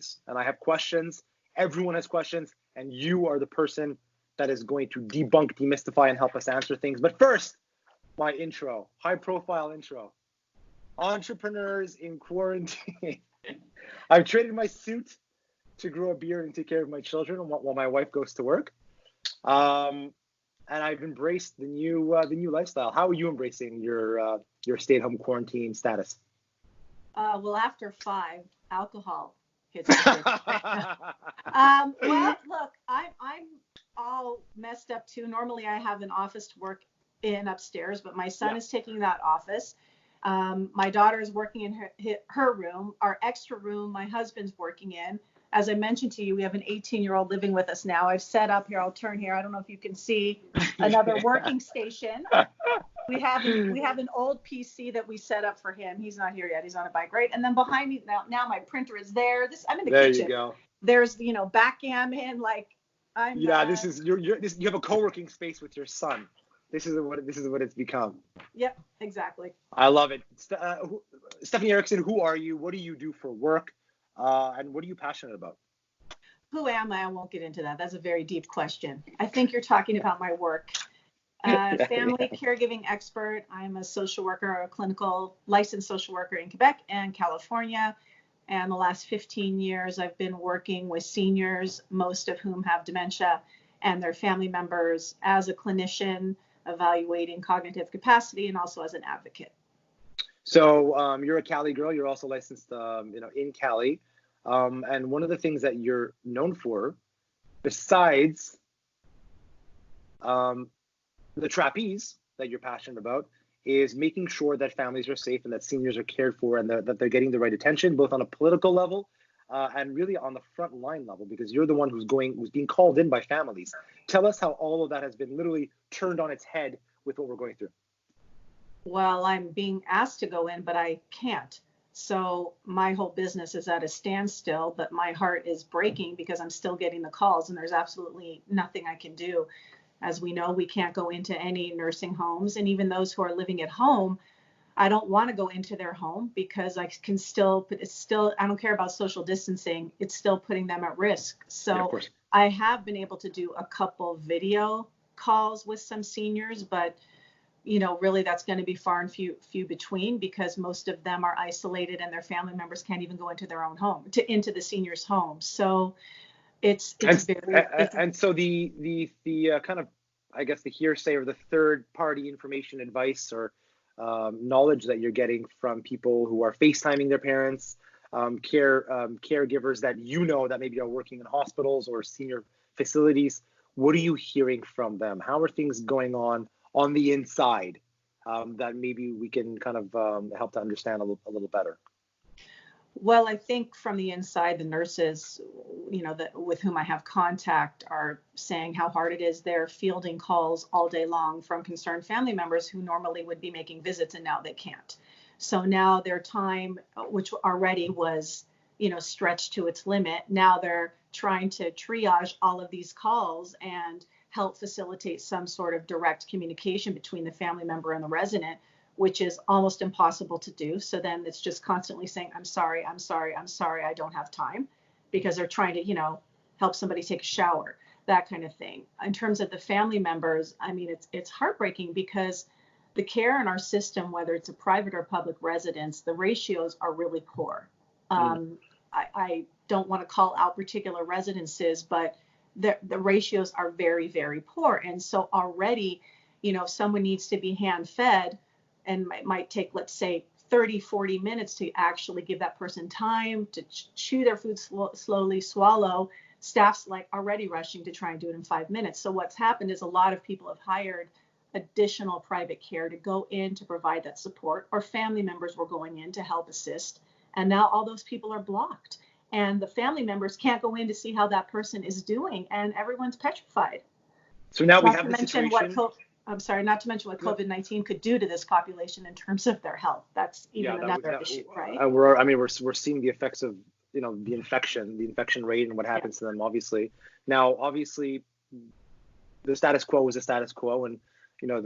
families, and I have questions. Everyone has questions, and you are the person that is going to debunk, demystify, and help us answer things. But first, my intro, high-profile intro. Entrepreneurs in quarantine. I've traded my suit to grow a beard and take care of my children while my wife goes to work. And I've embraced the new lifestyle. How are you embracing your stay-at-home quarantine status? Well, after 5, alcohol hits the well, look, I'm all messed up too. Normally, I have an office to work in upstairs, but my son is taking that office. My daughter is working in her room. Our extra room, my husband's working in. As I mentioned to you, we have an 18-year-old living with us now. I've set up here. I'll turn here. I don't know if you can see another working station. We have an old PC that we set up for him. He's not here yet. He's on a bike, right? And then behind me now my printer is there. I'm in the kitchen. There you go. There's backgammon. Like I'm. Yeah, this is you have a co-working space with your son. This is what it's become. Yep, exactly. I love it. Stephanie Erickson, who are you? What do you do for work? And what are you passionate about? Who am I? I won't get into that. That's a very deep question. I think you're talking about my work. Family caregiving expert. I'm a social worker, a clinical licensed social worker in Quebec and California. And the last 15 years, I've been working with seniors, most of whom have dementia, and their family members as a clinician, evaluating cognitive capacity, and also as an advocate. So you're a Cali girl. You're also licensed, in Cali. And one of the things that you're known for, besides the trapeze that you're passionate about, is making sure that families are safe and that seniors are cared for and that they're getting the right attention, both on a political level and really on the front line level, because you're the one who's being called in by families. Tell us how all of that has been literally turned on its head with what we're going through. Well, I'm being asked to go in, but I can't. So my whole business is at a standstill, but my heart is breaking because I'm still getting the calls and there's absolutely nothing I can do. As we know, we can't go into any nursing homes, and even those who are living at home, I don't want to go into their home because I don't care about social distancing. It's still putting them at risk. So I have been able to do a couple video calls with some seniors, but really that's going to be far and few between because most of them are isolated and their family members can't even go into their own home, into the senior's home. So it's very. And so the kind of, I guess, the hearsay or the third party information, advice, or knowledge that you're getting from people who are FaceTiming their parents, caregivers that that maybe are working in hospitals or senior facilities. What are you hearing from them? How are things going on the inside that maybe we can kind of help to understand a little better? Well, I think from the inside, the nurses, with whom I have contact are saying how hard it is. They're fielding calls all day long from concerned family members who normally would be making visits and now they can't. So now their time, which already was, stretched to its limit, now they're trying to triage all of these calls and help facilitate some sort of direct communication between the family member and the resident, which is almost impossible to do. So then it's just constantly saying, I'm sorry, I don't have time, because they're trying to, help somebody take a shower, that kind of thing. In terms of the family members, I mean, it's heartbreaking because the care in our system, whether it's a private or public residence, the ratios are really poor. I don't want to call out particular residences, but the ratios are very, very poor. And so already, if someone needs to be hand fed, and it might take, let's say, 30, 40 minutes to actually give that person time to chew their food, slowly swallow, staff's like already rushing to try and do it in 5 minutes. So what's happened is a lot of people have hired additional private care to go in to provide that support, or family members were going in to help assist. And now all those people are blocked. And the family members can't go in to see how that person is doing, and everyone's petrified. So now we have the situation. Not to mention what COVID-19 could do to this population in terms of their health. That's another issue, right? We're seeing the effects of the infection rate and what happens to them. Obviously, the status quo is the status quo, and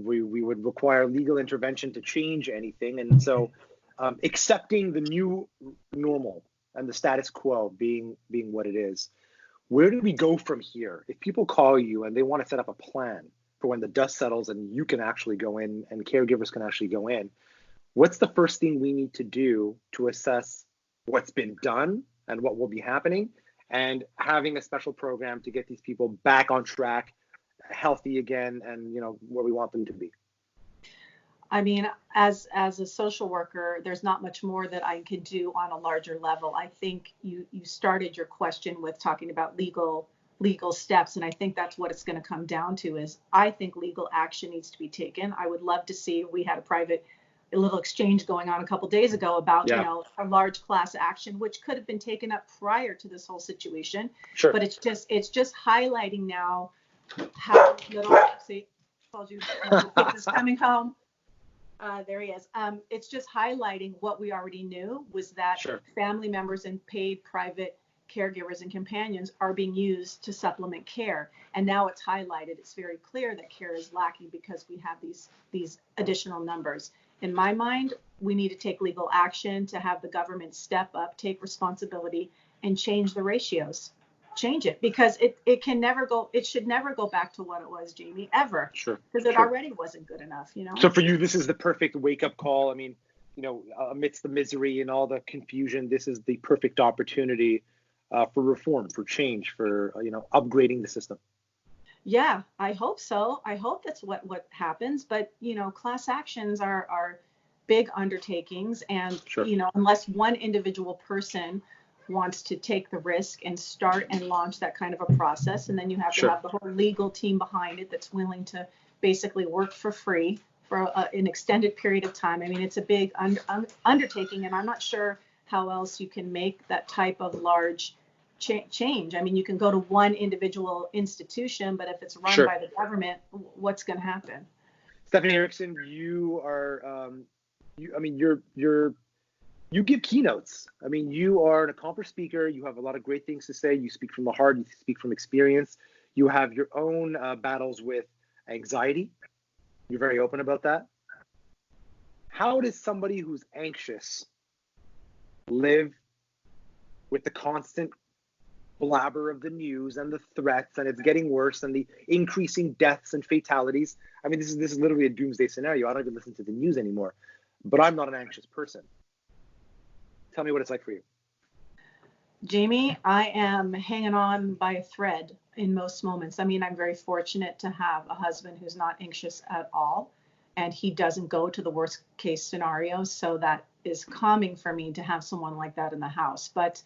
we would require legal intervention to change anything. And so, accepting the new normal and the status quo being what it is, where do we go from here? If people call you and they want to set up a plan for when the dust settles and you can actually go in and caregivers can actually go in, what's the first thing we need to do to assess what's been done and what will be happening, and having a special program to get these people back on track, healthy again, and where we want them to be? I mean, as a social worker, there's not much more that I can do on a larger level. I think you started your question with talking about legal steps, and I think that's what it's going to come down to. Is I think legal action needs to be taken. I would love to see. We had a little exchange going on a couple days ago about a large class action, which could have been taken up prior to this whole situation. Sure. But it's just highlighting now how little. See, told you, kid is coming home. There he is. It's just highlighting what we already knew, was that family members and paid private caregivers and companions are being used to supplement care. And now it's highlighted. It's very clear that care is lacking because we have these additional numbers. In my mind, we need to take legal action to have the government step up, take responsibility, and change the ratios. Change it, because it should never go back to what it was, Jamie, ever. Sure. Because it already wasn't good enough, So for you, this is the perfect wake-up call. I mean, amidst the misery and all the confusion, this is the perfect opportunity for reform, for change, for upgrading the system. Yeah, I hope so. I hope that's what happens. But class actions are big undertakings, and unless one individual person wants to take the risk and start and launch that kind of a process, and then you have to have the whole legal team behind it that's willing to basically work for free for an extended period of time. I mean, it's a big undertaking, and I'm not sure how else you can make that type of large change. I mean, you can go to one individual institution, but if it's run by the government, what's going to happen? Stephanie Erickson, you are, you give keynotes. I mean, you are an accomplished speaker. You have a lot of great things to say. You speak from the heart. You speak from experience. You have your own battles with anxiety. You're very open about that. How does somebody who's anxious live with the constant blabber of the news and the threats, and it's getting worse, and the increasing deaths and fatalities? I mean, this is literally a doomsday scenario. I don't even listen to the news anymore, but I'm not an anxious person. Tell me what it's like for you. Jamie, I am hanging on by a thread in most moments. I mean, I'm very fortunate to have a husband who's not anxious at all, and he doesn't go to the worst case scenario. So that is calming for me to have someone like that in the house. But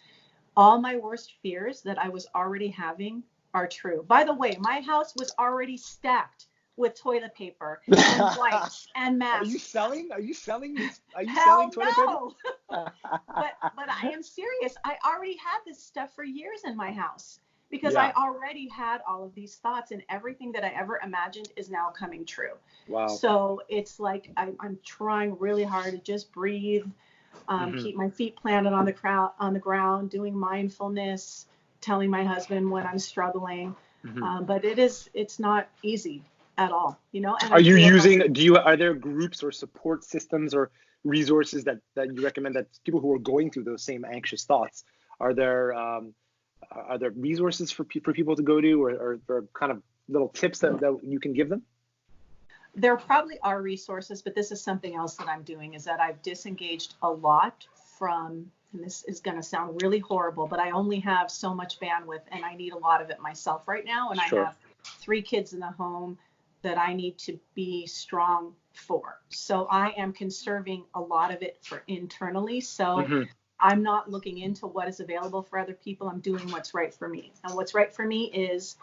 all my worst fears that I was already having are true. By the way, my house was already stacked with toilet paper and wipes and masks. Are you selling this? Are you Hell selling toilet no. paper? But I am serious. I already had this stuff for years in my house because Yeah. I already had all of these thoughts, and everything that I ever imagined is now coming true. Wow. So it's like I'm trying really hard to just breathe, keep my feet planted on the ground, doing mindfulness, telling my husband when I'm struggling. But it's not easy at all, And are there groups or support systems or resources that you recommend that people who are going through those same anxious thoughts, are there resources for people to go to, or kind of little tips that you can give them? There probably are resources, but this is something else that I'm doing, is that I've disengaged a lot from, and this is going to sound really horrible, but I only have so much bandwidth, and I need a lot of it myself right now. And I have 3 kids in the home that I need to be strong for. So I am conserving a lot of it for internally. So I'm not looking into what is available for other people. I'm doing what's right for me. And what's right for me is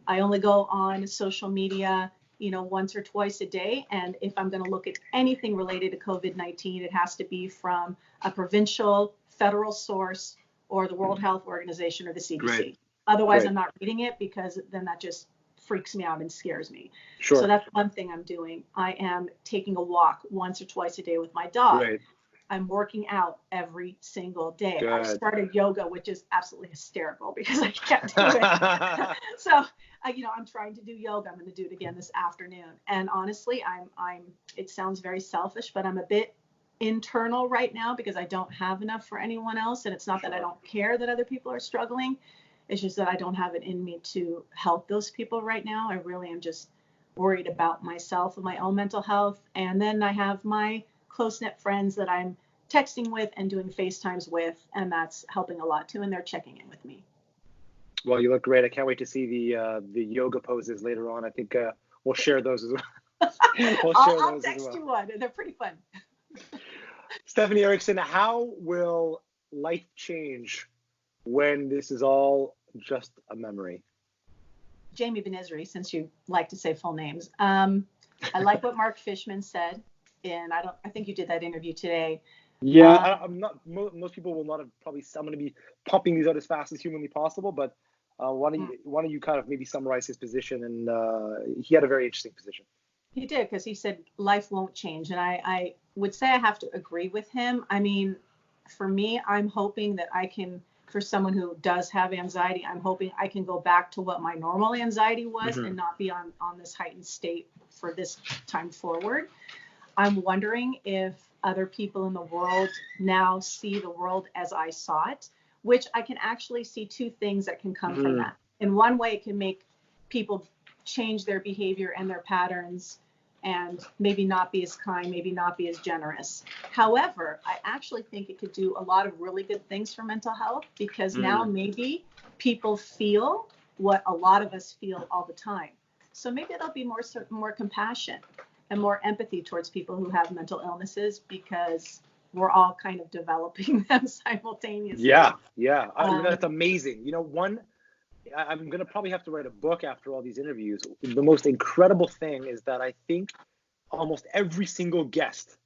I only go on social media, once or twice a day. And if I'm going to look at anything related to COVID-19, it has to be from a provincial, federal source, or the World Health Organization or the CDC. Right. Otherwise, I'm not reading it, because then that just freaks me out and scares me. So that's one thing I'm doing. I am taking a walk once or twice a day with my dog. Right. I'm working out every single day. Good. I started yoga, which is absolutely hysterical because I can't do it. So, I'm trying to do yoga. I'm going to do it again this afternoon. And honestly, it sounds very selfish, but I'm a bit internal right now because I don't have enough for anyone else. And it's not that I don't care that other people are struggling. It's just that I don't have it in me to help those people right now. I really am just worried about myself and my own mental health. And then I have my close-knit friends that I'm texting with and doing FaceTimes with, and that's helping a lot too. And they're checking in with me. Well, you look great. I can't wait to see the yoga poses later on. I think we'll share those as well. I'll text you one. They're pretty fun. Stephanie Erickson, how will life change when this is all just a memory? Jamie Benizri, since you like to say full names. I like what Mark Fishman said, and I think you did that interview today. Yeah, I'm not. Most people will not have probably. I'm going to be pumping these out as fast as humanly possible, but why don't you kind of maybe summarize his position? And he had a very interesting position. He did, because he said life won't change, and I would say I have to agree with him. I mean, for me, I'm hoping that I can. For someone who does have anxiety, I'm hoping I can go back to what my normal anxiety was and not be on this heightened state for this time forward. I'm wondering if other people in the world now see the world as I saw it, which I can actually see two things that can come from that. In one way, it can make people change their behavior and their patterns and maybe not be as kind, maybe not be as generous. However, I actually think it could do a lot of really good things for mental health, because now maybe people feel what a lot of us feel all the time. So maybe there'll be more compassion and more empathy towards people who have mental illnesses, because we're all kind of developing them simultaneously. Yeah. That's amazing. You know, I'm going to probably have to write a book after all these interviews. The most incredible thing is that I think almost every single guest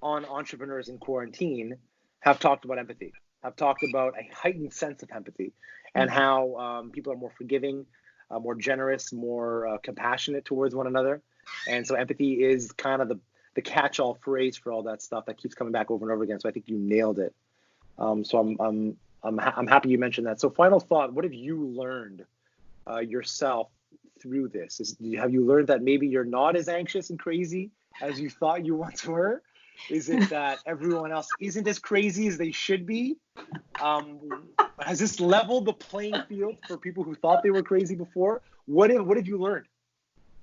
on Entrepreneurs in Quarantine have talked about empathy, have talked about a heightened sense of empathy, and how people are more forgiving, more generous, more compassionate towards one another. And so empathy is kind of the catch-all phrase for all that stuff that keeps coming back over and over again. So I think you nailed it. So I'm happy you mentioned that. So final thought, what have you learned yourself through this? Have you learned that maybe you're not as anxious and crazy as you thought you once were? Is it that everyone else isn't as crazy as they should be? Has this leveled the playing field for people who thought they were crazy before? What have you learned?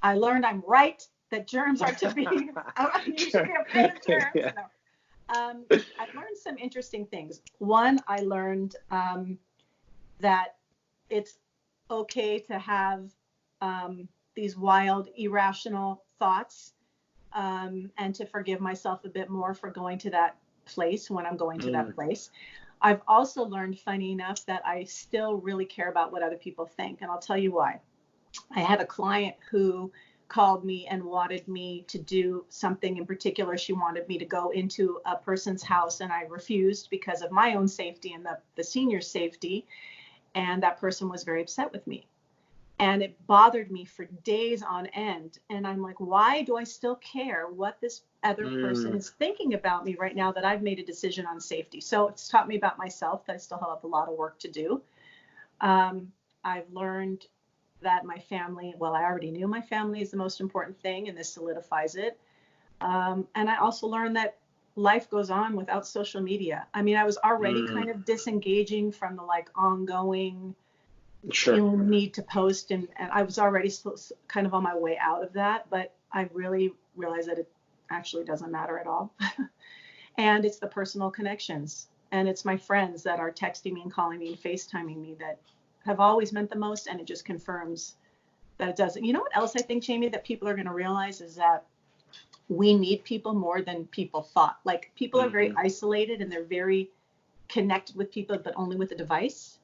I learned I'm right, that germs are to be, you should be afraid of germs. Yeah. No. I've learned some interesting things. One, I learned that it's okay to have these wild, irrational thoughts, and to forgive myself a bit more for going to that place when I'm going to that place. I've also learned, funny enough, that I still really care about what other people think, and I'll tell you why. I had a client who called me and wanted me to do something in particular. She wanted me to go into a person's house, and I refused because of my own safety and the senior's safety. And that person was very upset with me. And it bothered me for days on end. And I'm like, why do I still care what this other person is thinking about me right now that I've made a decision on safety? So it's taught me about myself that I still have a lot of work to do. I've learned that my family, well, I already knew my family is the most important thing, and this solidifies it. And I also learned that life goes on without social media. I mean, I was already kind of disengaging from the ongoing need to post, and I was already kind of on my way out of that, but I really realized that it actually doesn't matter at all. And it's the personal connections, and it's my friends that are texting me and calling me and FaceTiming me that have always meant the most, and it just confirms that it doesn't. You know what else I think, Jamie, that people are going to realize is that we need people more than people thought. Like, people are very isolated and they're very connected with people, but only with a device.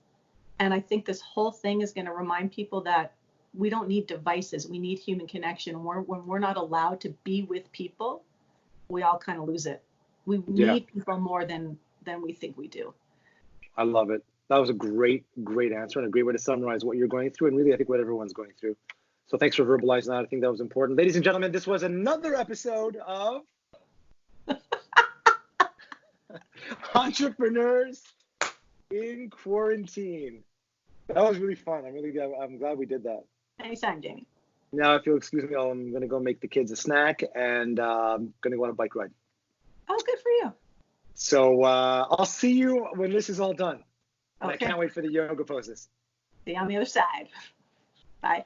And I think this whole thing is going to remind people that we don't need devices. We need human connection. When we're not allowed to be with people, we all kind of lose it. We need people more than we think we do. I love it. That was a great answer and a great way to summarize what you're going through, and really I think what everyone's going through. So thanks for verbalizing that. I think that was important. Ladies and gentlemen, this was another episode of Entrepreneurs in Quarantine. That was really fun. I'm glad we did that. Anytime, Jamie. Now, if you'll excuse me, I'm going to go make the kids a snack, and I'm going to go on a bike ride. Oh, good for you. So I'll see you when this is all done. And Okay. I can't wait for the yoga poses. See you on the other side. Bye.